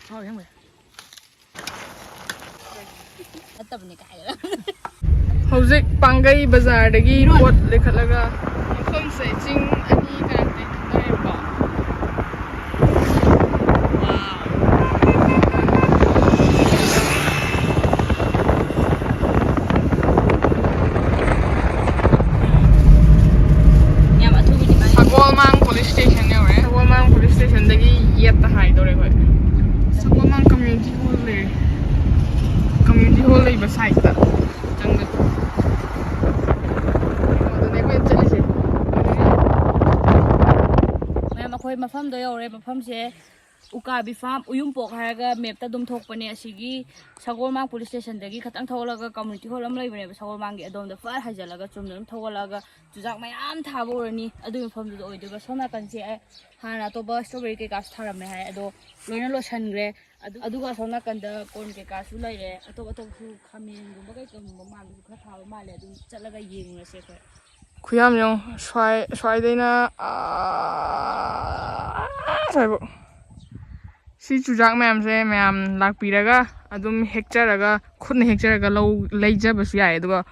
Thôi không vậy. Tập này cái đó. Hꯧzik Pangai Bazaar dagi pot lekhatlaga mafam se ching ani karate tareba. Sagolmang police station yawe. Sagolmang police station dagi yetta hai dore hoi. Sagolmang community hall le. Community hall le ba side ta. Mafam do yore mafam se Ukabi farm Uyumpok haraga mapta dum thokpane asigi Sagolmang police station dagi khatang tholaga community hall am leibane Sagolmang gi adom da far hajalaga chumdum thogalaga jujak mayam thaborani adu mafam do oiduga sona kanse hana to ba strawberry ke gas tharame hai ado loina lo sangre aduga sona kanda corn ke ka su laire atop atop su khamen gumba kai kam ma du kha thaba male adu chalaga yengna se khoi Kuyam yung swai dena saibo si chujak mayam se mayam lakpiraga adum hekcharaga khudna hekcharaga lo leijabasu yae aduga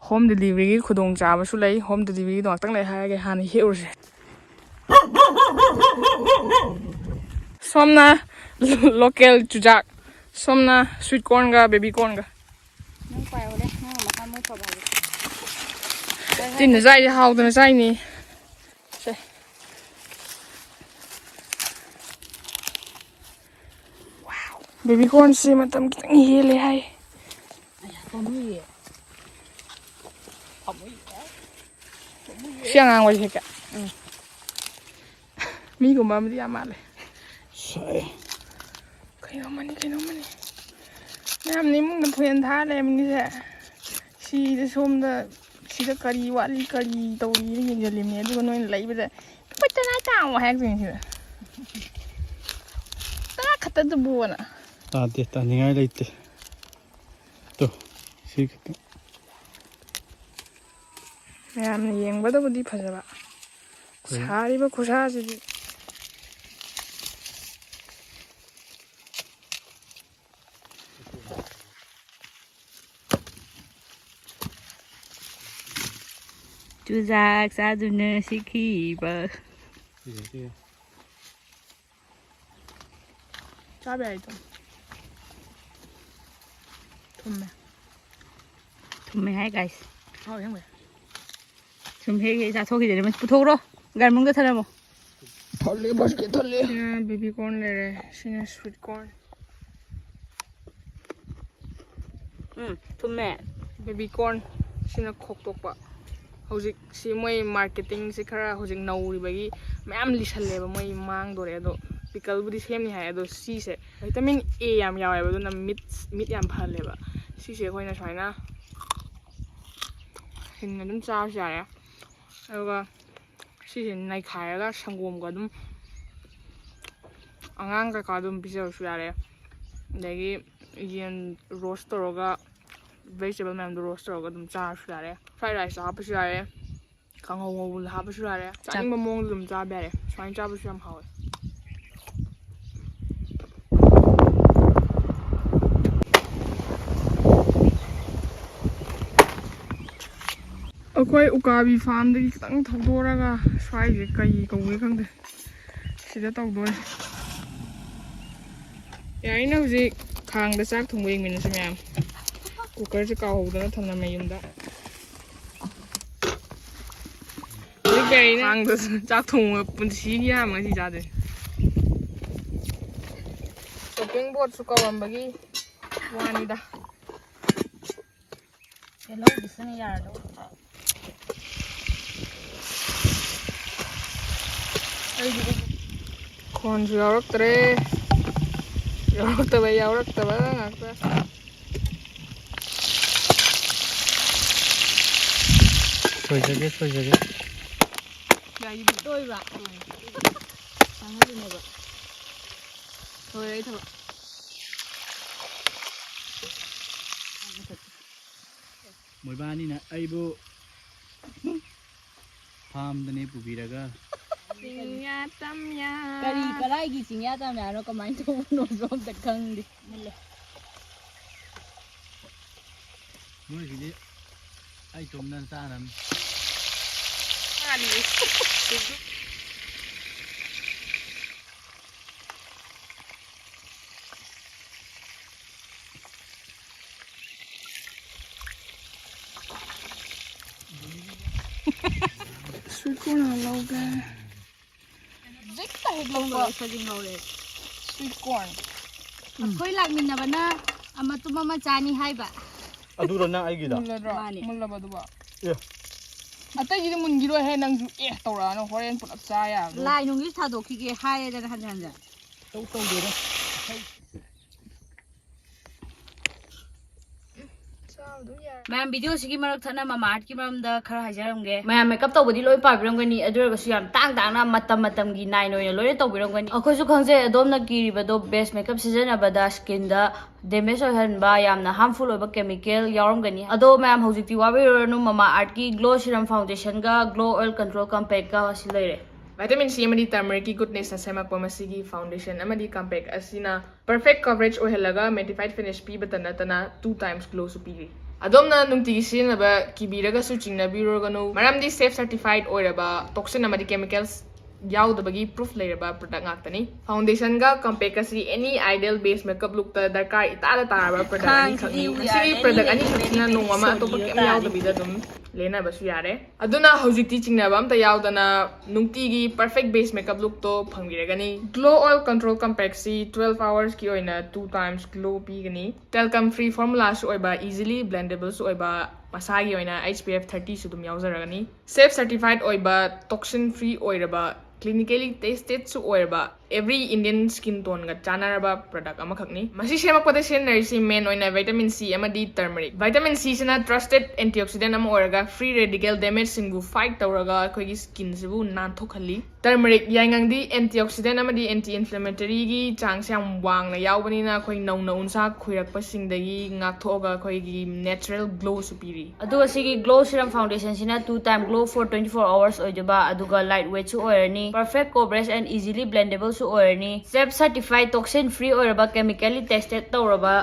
home delivery gi khudong chabasu lei home delivery do tang lei haage han heurse somna local chujak somna sweet corn ga baby corn ga nang pai ole ha ma ka mo pa ba tin zai how the zai ni wow baby corn se matam kitang hele hai pamui siang ang wai heka mi ko ma mi amale sai kayo mani nam ni mung na phen tha le mi se si de som da si da kari wali kari tawri ni yin jalim ne du noi lai ba da patana ta wa hak jing si ta khata du bu na ta ni ngai leite to si khata nam ni yeng ba da bu di phaja ba sari ba khusa ji Chujak saduna sikhiba cha ba ito thumme hai guys how yang ba thum he sa thoki de mas puthoro garmung da tharamo tholle bas ke tholle baby corn le re sine sweet corn thumme baby corn sina khok tok pa hojik si moi marketing si khara hojik nauri bagi mayam lisalle ba moi mang dore ado pickle budi semni hai ado si se vitamin A yam yawe ba na meat yam phalle ba si se khoina swaina hin dum cha ja ya aduga si se nai khaiga sangom ga dum angang ka dum bijar su yare dagi yen roast toroga vegetable man do roast toroga dum cha su yare fried rice ha su yare kango ngol ha su yare chang ba mong dum cha ba re swain cha bu yam hawe akoi ukabi farm dagi kitang thogdoraga swai ge kai kawwe khangde sida tawdore yaina hujik khang da chak thongwe min se myam cooker se ka hodana thamna mayumda gai khang da chak thong punsi gi ha ma si ja de shopping board su kawam bagi wani da hello disane yar do corn su yauraktre yaurakta ngakta soi jage dai bi doi ba sang ha ne ba thôi đấy thôi moi ba ni na aibu farm dane pubiraga Chinya tamya. Kari karai chinya tamya no kamai thongno rom ta khangdi. Nuôi cái gì? Ai trộm nên xa lắm. Ali. Sweetcorn lâu ga. Dích tay lông bờ. Sweetcorn. Khoi lak min na bana ama tuma ma chani hai ba. Aduh na ai gida. Mulla ba duba. Yeah. Atai gidi mun giro he nang ju tora no horen put up cha ya. Lai nung gi tha do ki ge hai da han han ja. Tâu tâu được đấy. Ma'am video sigi marak thana MamaEarth ki maram da khara hajaramge ma'am makeup tawbudi loi pabiramgani aduraga su yam tang tang na matam gi nine oina loi tawbiramgani akhoi su khangje adom na kiriba do best makeup season abada skin da damage ohan ba yamna harmful oba chemical yaramgani ado ma'am hojikti wabironu MamaEarth ki glow serum foundation ga glow oil control compact ga siloire Vitamin C amadi turmeric ki goodness na semakpa masigi foundation amadi compact asina perfect coverage ohelaga mattified finish pi batana tana 2 times glow su piri adomna nungtigi sinaba kibiraga su chingnabiroganu maramdi safe certified oiraba toxin amadi chemicals yaudabagi proof leiraba product ngaktani foundation ga compact asi any ideal base makeup look ta darkar itala taraba product ani khakni asi product ani khakna nongama atopa kem yaudabida dum lena basu yare aduna hojikti chingnaba amta yaudana nungtigi perfect base makeup look to phangbiragani glow oil control compact si 12 hours ki oina 2 times glow pigani talcum free formula su oiba easily blendable su oiba masagi oina HPF 30 su dum yauzaragani safe certified oiba toxin free oiraba clinically tested su oiraba every Indian skin tone ga chanaraba product ama khakni masi semakpade senarisi main oina vitamin C amadi turmeric vitamin C sina trusted antioxidant ama oiraga free radical damage singbu fight tawraga khoigi skin sibu nan thokhalli turmeric yaingangdi antioxidant amadi anti inflammatory gi changse yam wangna yawbanina khoi nauna unsa khoirakpa singdagi ngakthoga khoigi natural glow supiri adu asigi glow serum foundation sina 2 time glow for 24 hours oiba aduga lightweight su oirani perfect coverage and easily blendable su oirani SAP certified toxin free oiraba chemically tested tawraba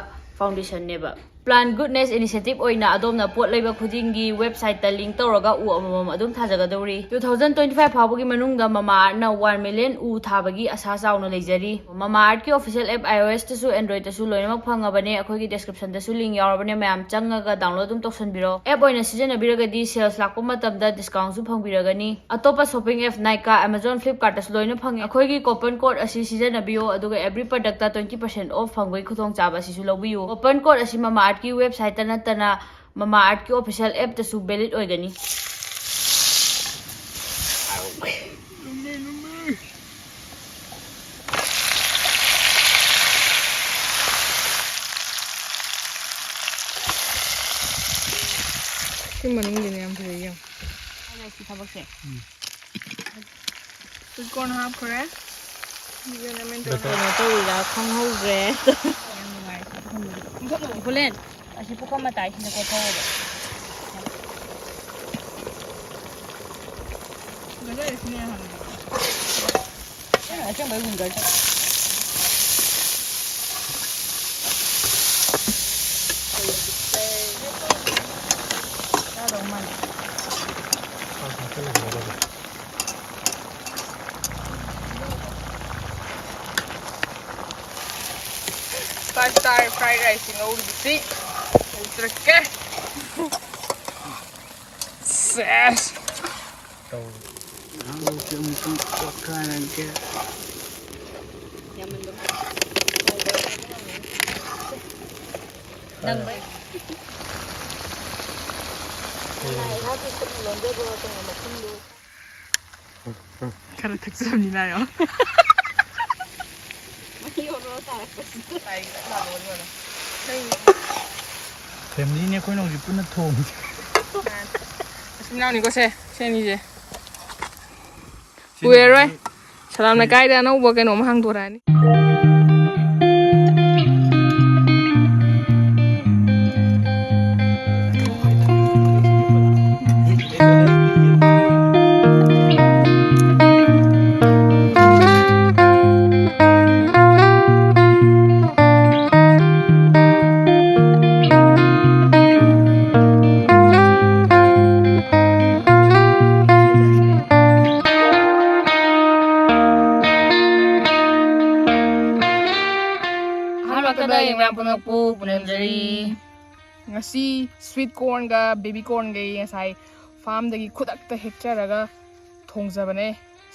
foundation neba Plan Goodness Initiative oina adomna pot leiba khudingi website ta link tawraga u amamam adum thajagadori 2025 phawagi manungda MamaEarth na 1 million u thabagi asa chauna leijari MamaEarth ki official app iOS ta su Android ta su loinamak phangabane akhoigi description ta su link yaurabane mayam changaga download dum toksanbiro app oina sijanabiragadi sales lakpa matamda discount su phangbiragani atopa shopping app Nykaa Amazon Flipkart ta su loina phangi akhoigi coupon code asi sijanabiyo aduga every product ta 20% off phangbai khutong chaba si su lobiyo coupon code asi MamaEarth की website नतना MamaEarth की official app तसु valid ओइगनी कि मनिंग दिने हम फिर ये ऐसी थबक से Sweetcorn half correct ये ना मैं तो इला खंगौ रे Hulen, asi po kamatay sila ko to. गले इसने हम Acha ba yung garta. Tado man. Five-star fried rice in old sea. Ultra Ses. Tàu nó chưa một con cái này kia. Yaman dum. Nang ba? Nay happy to londe go to makundu. Cara 특수합니다요. Family này coi nó gì cũng nó thùng. Nào này có xe này gì? Ui rồi, salam này cái đó nó qua cái nồi mà hàng tuổi này. ꯃꯔꯛꯇ ꯌꯦꯡꯕ ꯄꯨꯝꯅꯃꯛꯄꯨ ꯄꯨꯅꯝꯖꯔꯤ ngasi sweet corn ga baby corn ga ngasai farm dagi khudakta hekcharaga thongjabane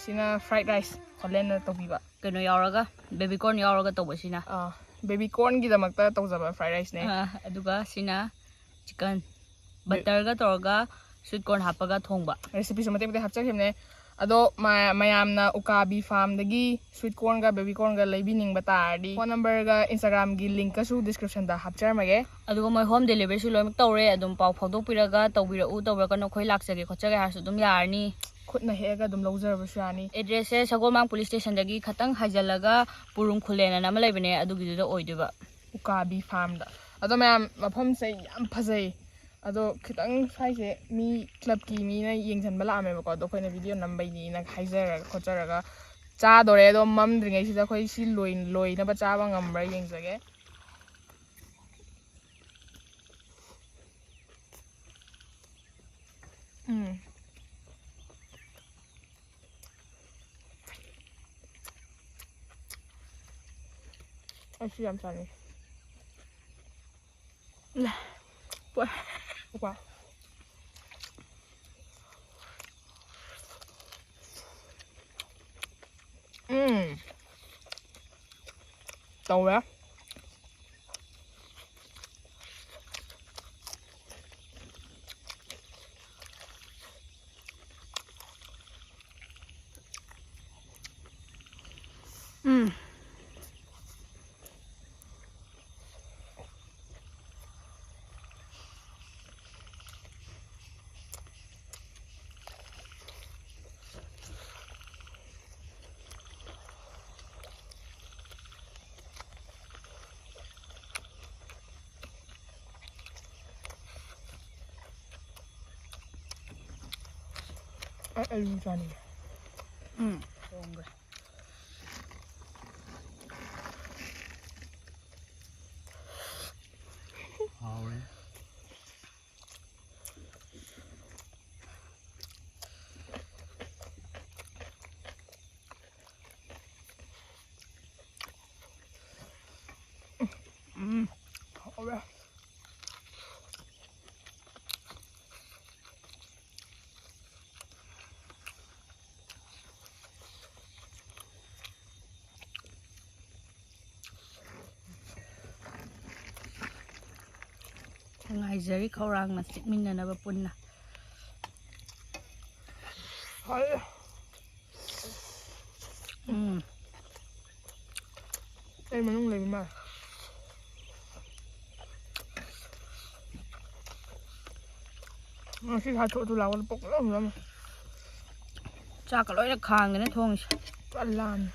sina fried rice holen na tobiba keno yauraga baby corn yauraga tobasina baby corn gi damakta tawjaba fried rice ne aduga sina chicken butter ga toraga sweet corn hapaga thongba recipe so mate mate hapchakhimne ado mayamna ukabi farm dagi sweet corn ga baby corn ga leibining batardi phone number ga instagram gi link ka su description da hapcharmage aduga moi home delivery su loim tawre adum paw phawdok piraga tawbira u tawra kano khoi laksage khochage harsu dum yarni khutna hega dum lawjarabasu yani address se sagolmang police station dagi khatang hajalaga purum khulena nama leibane adugi da oiduba ukabi farm da ado mayam mafam se yam phajai ado khitang saise mi club ki mi na yengjan bala ame ba ko do khoina video nambai ni na haijara khocharaga cha dore do mam dringai sida khoi si loi na ba cha ba ngambra yengjage Ashi yam sani la What? Wow. Tàu á. Alu Johnny. Alright. Alright. ngaijari khawrang na sikminanaba punna Đây mà nung lên mà nó sẽ thay chỗ tôi làm bốc lắm cha ka loi khang ne thong ăn lan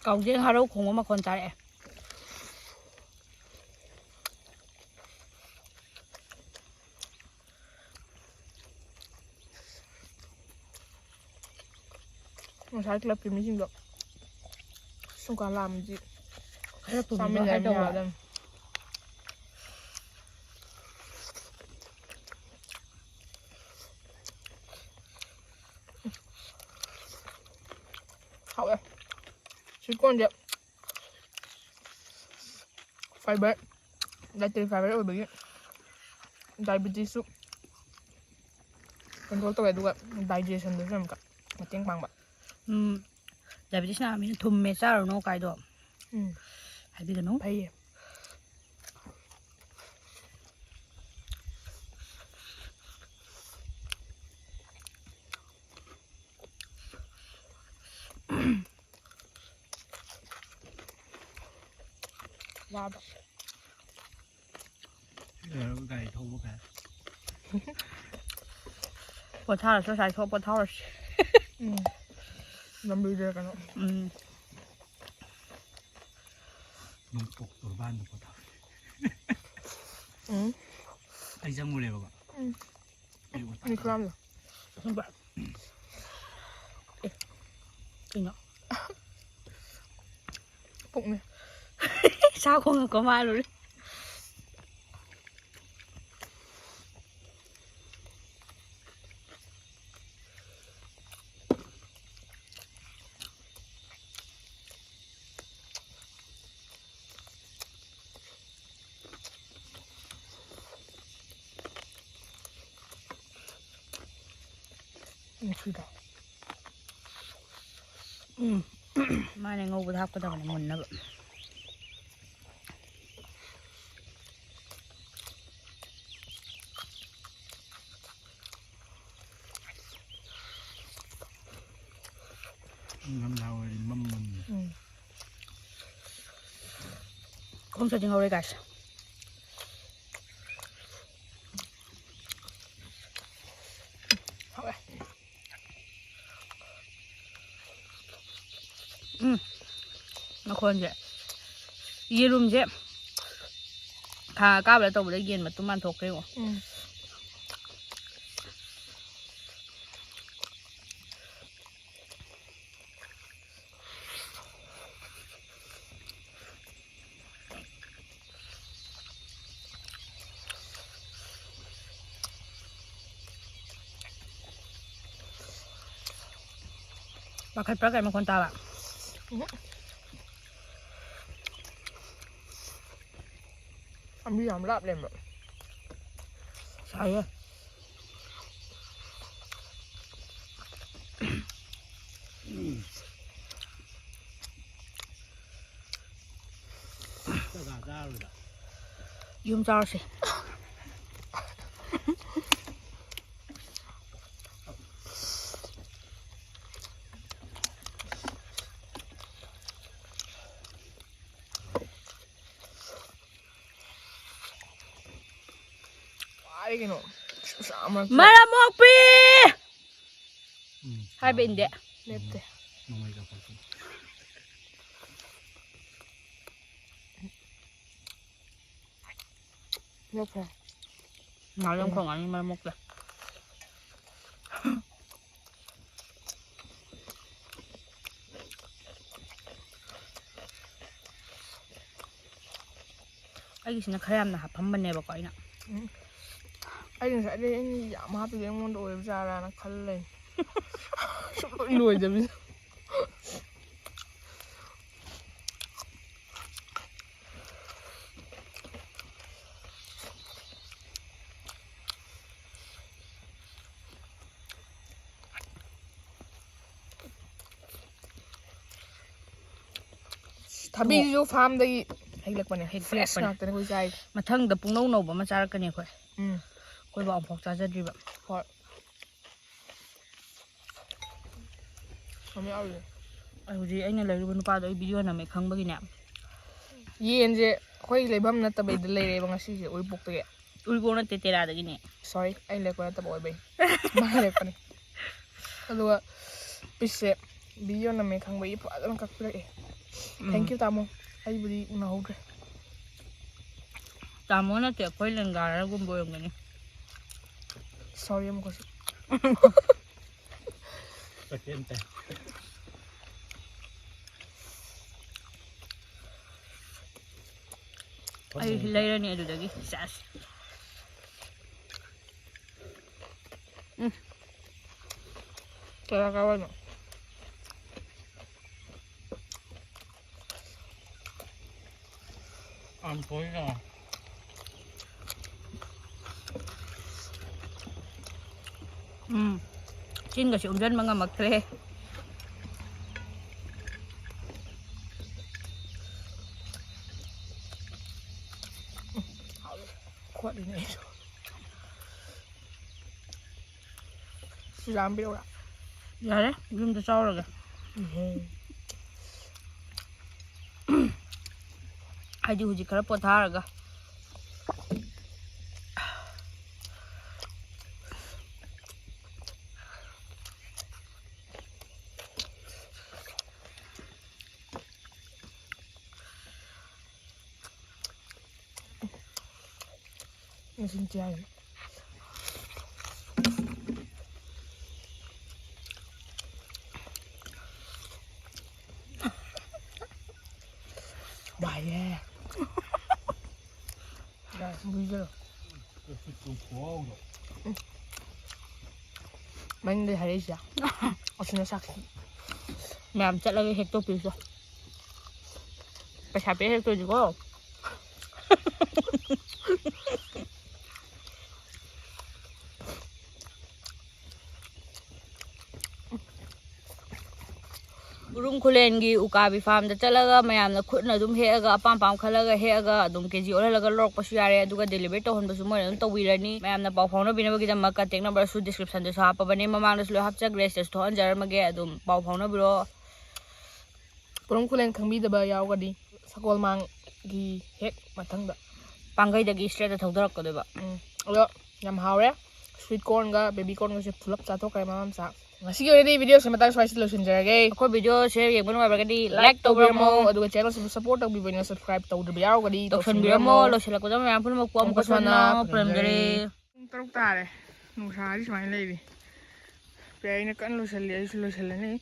cậu riêng haro khủng mà còn trái nó sai club cái mình được không có làm gì sao mình làm nhà đây hậu đây Sweetcorn đẹp fiber dietary fiber ở bên diabetes soup control tawai duga digestion du sam ka mateng pangba diabetes na min thum me cha no kai do hai bi no phai wow gầy thô quá cả. Bột thao là số sai số bột thao là làm đi ra cái nó Nông phục tổ ban được có thảo. ꯑꯩ ꯆꯪꯉꯨꯔꯦꯕꯀꯣ ꯑꯅꯤ ꯈꯨꯔꯥꯝꯗꯣ ꯀꯩꯅꯣ ꯄꯨꯛꯅꯦ ꯁꯥ ꯈꯣꯡꯉꯛꯀꯣ ꯃꯥꯜꯂꯨꯔꯦ ꯅꯨꯡꯁꯤꯗ ꯃꯥꯅꯦ ꯉꯧꯕꯗ ꯍꯥꯞꯀꯗꯕꯅꯦ ꯃꯨꯟꯅꯕ ꯉꯝꯂꯥ ꯑꯣꯏꯔꯗꯤ ꯃꯝꯃꯝ ꯈꯣꯡꯆꯠ ꯉꯧꯔꯦ ꯒꯥꯏꯁ ꯍꯥꯎꯋꯦ ꯃꯈꯣꯟꯁꯦ ꯌꯦꯔꯨꯝꯁꯦ ꯈꯥ ꯀꯥꯕꯗ ꯇꯧꯕꯗ ꯌꯦꯟ ꯃꯇꯨꯝ ꯃꯥꯟꯊꯣꯛꯈ꯭ꯔꯦꯉꯣ ꯄꯥꯈꯠꯄ꯭ꯔꯥ ꯀꯩ ꯃꯈꯣꯟ ꯇꯥꯕ ꯑꯝꯕꯤ ꯌꯥꯝ ꯂꯥꯞ ꯂꯩꯔꯝꯕ ꯁꯥꯏꯌꯦ ꯌꯨꯝ ꯆꯥꯎꯔꯁꯦ ꯀꯩꯅꯣ ꯃꯔꯝ ꯃꯣꯛꯄꯤ ꯍꯥꯏꯕ ꯏꯟꯗꯦ ꯂꯦꯞꯇꯦ ꯂꯦꯞꯈ꯭ꯔꯦ ꯉꯥꯏꯔꯝ ꯈꯣꯡꯉꯥꯅꯤ ꯃꯔꯝ ꯃꯣꯛꯄꯤ ꯑꯩꯒꯤꯁꯤꯅ ꯈꯔ ꯌꯥꯝꯅ ꯍꯥꯞꯄꯝꯕꯅꯦꯕꯀꯣ ꯑꯩꯅ ꯑꯩ ꯉꯁꯥꯏꯗꯩ ꯑꯩꯅ ꯌꯥꯝ ꯍꯥꯞꯄꯤꯁꯦ ꯑꯩꯉꯣꯟꯗ ꯑꯣꯏꯕ ꯖꯥꯔꯥꯅ ꯈꯜ ꯂꯩ ꯁꯨꯡꯂꯣꯏ ꯂꯣꯏꯗꯕꯤꯗ ꯊꯕꯤꯁꯤꯁꯨ ꯐꯥꯔꯝꯗꯒꯤ ꯍꯦꯛꯂꯛꯄꯅꯦ ꯐ꯭ꯔꯦꯁ ꯉꯥꯛꯇꯅꯦ ꯑꯩꯈꯣꯏ ꯆꯥꯏꯁꯦ ꯃꯊꯪꯗ ꯄꯨꯡꯅꯧ ꯅꯧꯕ ꯑꯃ ꯆꯥꯔꯛꯀꯅꯤ ꯑꯩꯈꯣꯏ ꯑꯩꯈꯣꯏꯕꯨ ꯑꯃꯨꯛꯐꯥꯎ ꯆꯥꯖꯗ꯭ꯔꯤꯕ ꯍꯣꯏ ꯍꯧꯖꯤꯛ ꯑꯩꯅ ꯂꯩꯔꯨꯕ ꯅꯨꯄꯥꯗꯣ ꯑꯩ ꯚꯤꯗꯤꯑꯣ ꯅꯝꯃꯦ ꯈꯪꯕꯒꯤꯅꯦ ꯌꯦꯟꯁꯦ ꯑꯩꯈꯣꯏ ꯂꯩꯐꯝ ꯅꯠꯇꯕꯩꯗ ꯂꯩꯔꯦꯕ ꯉꯁꯤꯁꯦ ꯎꯔꯤꯄꯣꯛꯇꯒꯤ ꯎꯔꯤꯄꯣꯛ ꯅꯠꯇꯦ ꯇꯦꯔꯥꯗꯒꯤꯅꯦ ꯁꯣꯔꯤ ꯑꯩ ꯂꯦꯛꯄ ꯅꯠꯇꯕ ꯑꯣꯏꯕꯩ ꯃꯥ ꯂꯦꯛꯄꯅꯦ ꯑꯗꯨꯒ ꯄꯤꯁꯁꯦ ꯚꯤꯗꯤꯑꯣ ꯅꯝꯃꯦ ꯈꯪꯕꯒꯤ ꯐꯖꯅ ꯀꯛꯄꯤꯔꯛꯑꯦ ꯊꯦꯡꯀ꯭ꯌꯨ ꯇꯥꯃꯣ ꯑꯩꯕꯨꯗꯤ ꯎꯅꯍꯧꯗ꯭ꯔꯦ ꯇꯥꯃꯣ ꯅꯠꯇꯦ ꯑꯩꯈꯣꯏ ꯂꯦꯡꯒꯥꯔꯒꯨꯝꯕ ꯑꯣꯏꯔꯝꯒꯅꯤ ꯁꯣꯔꯤ ꯑꯃꯨꯛꯀꯁꯨ ꯑꯩ ꯂꯩꯔꯅꯤ ꯑꯗꯨꯗꯒꯤ ꯆꯥꯁ ꯀꯌꯥ ꯀꯥꯋꯥꯏꯅꯣ ꯆꯤꯟꯒꯁꯤ ꯎꯝꯖꯟꯕ ꯉꯝꯃꯛꯇ꯭ꯔꯦ ꯈꯣꯠꯂꯤꯅꯦ ꯑꯩꯁꯨ ꯌꯥꯝꯕꯤꯔꯛꯎꯔꯥ ꯌꯥꯔꯦ ꯌꯨꯝꯗ ꯆꯥꯎꯔꯒ ꯍꯥꯏꯗꯤ ꯍꯧꯖꯤꯛ ꯈꯔ ꯄꯣꯊꯥꯔꯒ Xin chào. Bài yeah. Rồi, vui chưa? Mình đi thấy gì à? Xin sắc. Mẹ chắc là cái hecto piece rồi. Phải xài bé hecto gì có. Urum kulengi ukabi farm da chalaga mayamna khutna dum heaga apam pam khalaga heaga dum keji olalaga lok pasu yare aduga deliver to hon basu mo dum tawirani mayamna paw phone binaba gi jamma contact number su description da sa pa bane mamang da slo hapcha grace to anjar mage adum paw phone biro Urum kulen khangbi da ba yaugadi sakol mang gi hek mathang da pangai da gi straight da thawdarak ko ba. Alo, yam haure. Sweet corn ga baby corn ga se phulap chato kai mamam sa. Ngasi gi video se matang swai solution jarage. Ko video share yeng banu ba gadi Like tawbiramo aduga channel se support tawbibina subscribe tawdbi yaugadi tokshan biramo lo sela ko da mayam pun mo ko am ko sana prem gare. Taruk tare. Nusa di smain lebi. Pe ina kan lo sel ni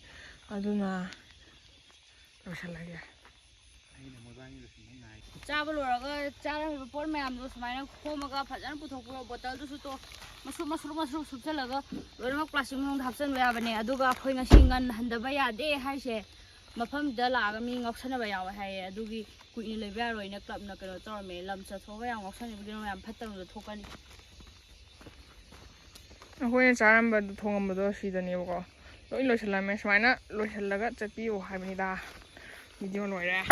aduna lo sel lagi. Chaba loraga chara report mayam do smaina khomaga phajana puthokro bottle du su to masru subsalaga loimak plastic mong hapsan ba bane aduga khoi ngasi ngan handaba yade haise mafam da laga mi ngoksana ba yawa haye adugi kuini leba roina club na kano torme lam cha thoba yang ngoksani bidino yam phatam do thokani Ahoy charam ba thongam ba do sidani ko loi lo selame smaina lo selaga chapi o haibni da video loire